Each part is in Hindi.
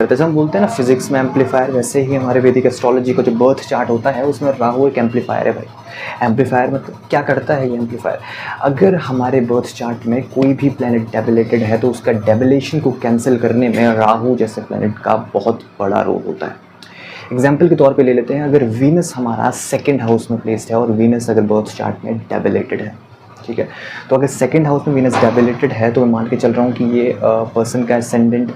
जैसे हम बोलते हैं ना फिजिक्स में एम्पलीफायर, वैसे ही हमारे वैदिक एस्ट्रोलॉजी का जो बर्थ चार्ट होता है उसमें राहु एक एम्पलीफायर है भाई। एम्पलीफायर मतलब क्या करता है ये एम्पलीफायर? अगर हमारे बर्थ चार्ट में कोई भी प्लैनेट डेबिलेटेड है तो उसका डेबिलेशन को कैंसिल करने में राहु जैसे प्लैनेट का बहुत बड़ा रोल होता है। एग्जाम्पल के तौर पे ले लेते हैं, अगर वीनस हमारा सेकंड हाउस में प्लेस्ड है और वीनस अगर बर्थ चार्ट में डेबिलेटेड है, ठीक है, तो अगर सेकंड हाउस में वीनस डेबिलेटेड है तो मैं मान के चल रहा हूँ कि ये पर्सन का एसेंडेंट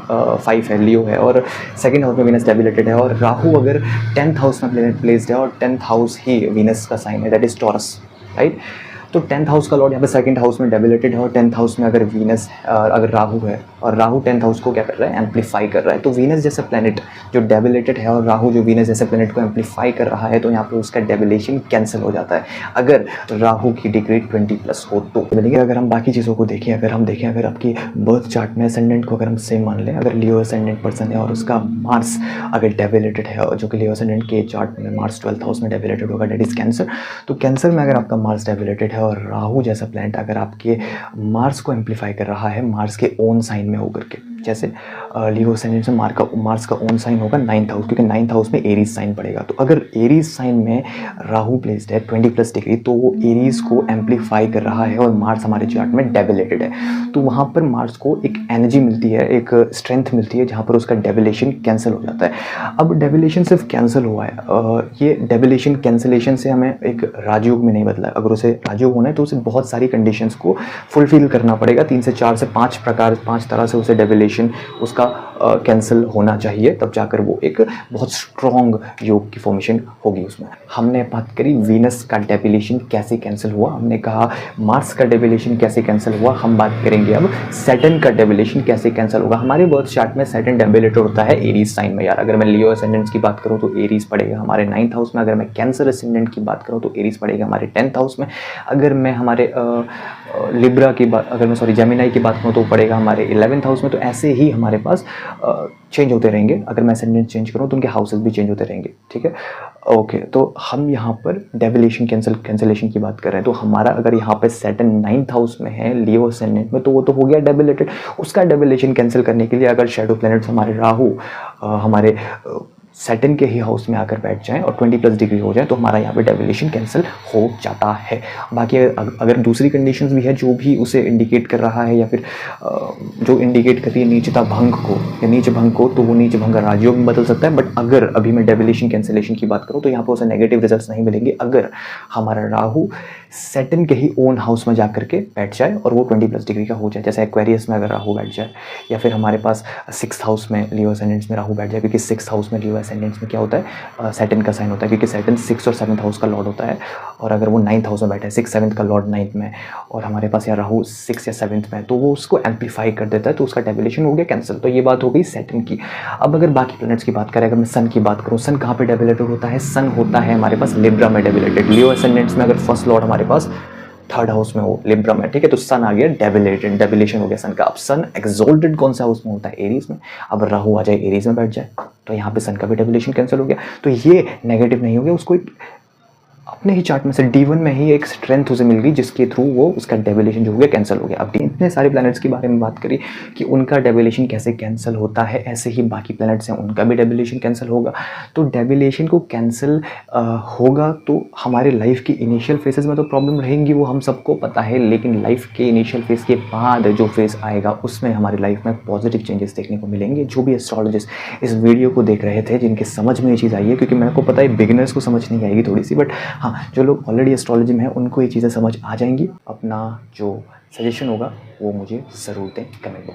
5 है, लियो है, और सेकंड हाउस में वीनस डेबिलेटेड है, और राहु अगर 10th हाउस में प्लेस्ड है और 10th हाउस ही वीनस का साइन है, दैट इज टॉरस, राइट। तो 10th हाउस का लॉर्ड यहाँ पे सेकंड हाउस में डेबिलेटेड है और 10th हाउस में अगर वीनस अगर राहु है और राहु 10th हाउस को क्या कर रहा है, एम्पलीफाई कर रहा है। तो वीनस जैसा प्लैनेट जो डेबिलेटेड है और राहु जो वीनस जैसे प्लैनेट को एम्पलीफाई कर रहा है, तो यहाँ पे उसका डेबिलेशन कैंसिल हो जाता है अगर राहु की डिग्री 20+ हो तो। लेकिन अगर हम बाकी चीज़ों को देखें, अगर आपकी बर्थ चार्ट में असेंडेंट को अगर हम सेम मान लें, अगर लियो असेंडेंट पर्सन है और उसका मार्स अगर डेबिलेटेड है, जो कि लियो असेंडेंट के चार्ट में मार्स 12th हाउस में डेबिलेटेड होगा, डेट इज कैंसर। तो कैंसर में अगर आपका मार्स डेबिलेटेड है और राहु जैसा प्लैनेट अगर आपके मार्स को एम्पलीफाई कर रहा है मार्स के ओन साइन में होकर के, जैसे लियो असेंडेंट में मार्स का ओन साइन होगा 9th हाउस, क्योंकि 9th हाउस में एरीज साइन पड़ेगा। तो अगर एरीज साइन में राहु प्लेस्ड है 20+ डिग्री, तो वो एरीज को एम्पलीफाई कर रहा है और मार्स हमारे चार्ट में डेबिलेटेड है, तो वहाँ पर मार्स को एक एनर्जी मिलती है, एक स्ट्रेंथ मिलती है, जहाँ पर उसका डेबिलेशन कैंसिल हो जाता है। अब डेबिलेशन सिर्फ कैंसिल हुआ है, ये डेबिलेशन कैंसिलेशन से हमें एक राजयोग में नहीं बदला है। अगर उसे राजयोग होना है तो उसे बहुत सारी कंडीशंस को फुलफिल करना पड़ेगा, 3 से 4 से 5 तरह से उसे डेबिलेशन उसका कैंसिल होना चाहिए, तब जाकर वो एक बहुत स्ट्रॉन्ग योग की फॉर्मेशन होगी उसमें। हमने बात करी वीनस का डेबिलेशन कैसे कैंसिल हुआ, हमने कहा मार्स का डेबिलेशन कैसे कैंसिल हुआ, हम बात करेंगे अब सैटर्न का डेबिलेशन कैसे कैंसिल होगा। हमारे बर्थ चार्ट में सैटर्न डेबिलेटेड होता है एरीज साइन में। यार अगर मैं लियो असेंडेंट की बात करूँ तो एरीज पड़ेगा हमारे 9th हाउस में, अगर मैं कैंसर असेंडेंट की बात करूँ तो एरीज पड़ेगा हमारे 10th हाउस में, अगर मैं हमारे लिब्रा की बात जेमिनाई की बात करूँ तो पड़ेगा हमारे 11th हाउस में। तो ऐसे ही हमारे पास चेंज होते रहेंगे, अगर मैं असेंडेंट चेंज करूँ तो उनके हाउसेस भी चेंज होते रहेंगे, ठीक है, ओके। तो हम यहाँ पर डेबिलेशन कैंसिलेशन की बात कर रहे हैं, तो हमारा अगर यहाँ पे सैटर्न 9th हाउस में है लियो असेंडेंट में, तो वो तो हो गया डेबिलेटेड। उसका डेबिलेशन कैंसिल करने के लिए अगर शैडो प्लैनेट्स हमारे राहु हमारे सैटर्न के ही हाउस में आकर बैठ जाएं और 20+ डिग्री हो जाए, तो हमारा यहाँ पे डेबिलेशन कैंसिल हो जाता है। बाकी अगर दूसरी कंडीशंस भी है जो भी उसे इंडिकेट कर रहा है, या फिर जो इंडिकेट करती है नीचता भंग को या नीच भंग को, तो वो नीच भंग राजयोग में बदल सकता है। बट अगर अभी मैं डेबिलेशन कैंसिलेशन की बात करूँ तो यहाँ पर उसे नेगेटिव रिजल्ट नहीं मिलेंगे अगर हमारा राहु सैटर्न के ही ओन हाउस में जाकर के बैठ जाए और वो 20+ डिग्री का हो जाए, जैसे एक्वेरियस में अगर राहु बैठ जाए, या फिर हमारे पास 6th हाउस में लियो असेंडेंट्स में राहु बैठ जाए, क्योंकि 6th हाउस में लियो असेंडेंट्स में क्या होता है, सैटर्न का साइन होता है, क्योंकि सैटर्न 6th और 7th हाउस का लॉर्ड होता है। और अगर वो 9th हाउस में बैठा है, 6th 7th का लॉर्ड 9th में, और हमारे पास या राहु 6th या 7th में, तो वो उसको एम्पलीफाई कर देता है, तो उसका डेबिलेशन हो गया कैंसिल। तो ये बात हो गई सैटर्न की। अब अगर बाकी प्लैनेट्स की बात करें, अगर मैं सन की बात करूँ, सन कहाँ पे डेबिलेटेड होता है, सन होता है हमारे पास लिब्रा में डेबिलेटेड। लियो असेंडेंट्स में अगर फर्स्ट लॉर्ड हमारे पास 3rd हाउस में हो, लिब्रा में, ठीक है, तो सन आ गया डेबिलेटेड, डेबिलेशन हो गया सन का। अब सन एक्सोल्टेड कौन सा हाउस में होता है, एरीज में। अब राहु आ जाए एरीज में बैठ जाए तो यहाँ पे सन का भी डेबिलेशन कैंसिल हो गया। तो ये नेगेटिव नहीं हो गया, उसको अपने ही चार्ट में से D1 में ही एक स्ट्रेंथ उसे मिल गई जिसके थ्रू वो उसका डेबिलेशन जो हो गया कैंसिल हो गया। अब इतने सारे प्लैनेट्स के बारे में बात करी कि उनका डेबिलेशन कैसे कैंसिल होता है, ऐसे ही बाकी प्लैनेट्स हैं उनका भी डेबिलेशन कैंसिल होगा। तो डेबिलेशन को कैंसिल होगा तो हमारे लाइफ की इनिशियल फेजेस में तो प्रॉब्लम रहेंगी, वो हम सबको पता है, लेकिन लाइफ के इनिशियल फेज के बाद जो फेज आएगा उसमें हमारी लाइफ में पॉजिटिव चेंजेस देखने को मिलेंगे। जो भी एस्ट्रोलॉजिस्ट इस वीडियो को देख रहे थे, जिनके समझ में ये चीज़ आई है, क्योंकि मेरे को पता है बिगिनर्स को समझ नहीं आएगी थोड़ी सी, बट हाँ, जो लोग ऑलरेडी एस्ट्रोलॉजी में हैं उनको ये चीज़ें समझ आ जाएंगी। अपना जो सजेशन होगा वो मुझे ज़रूर दें कमेंट बॉक्स।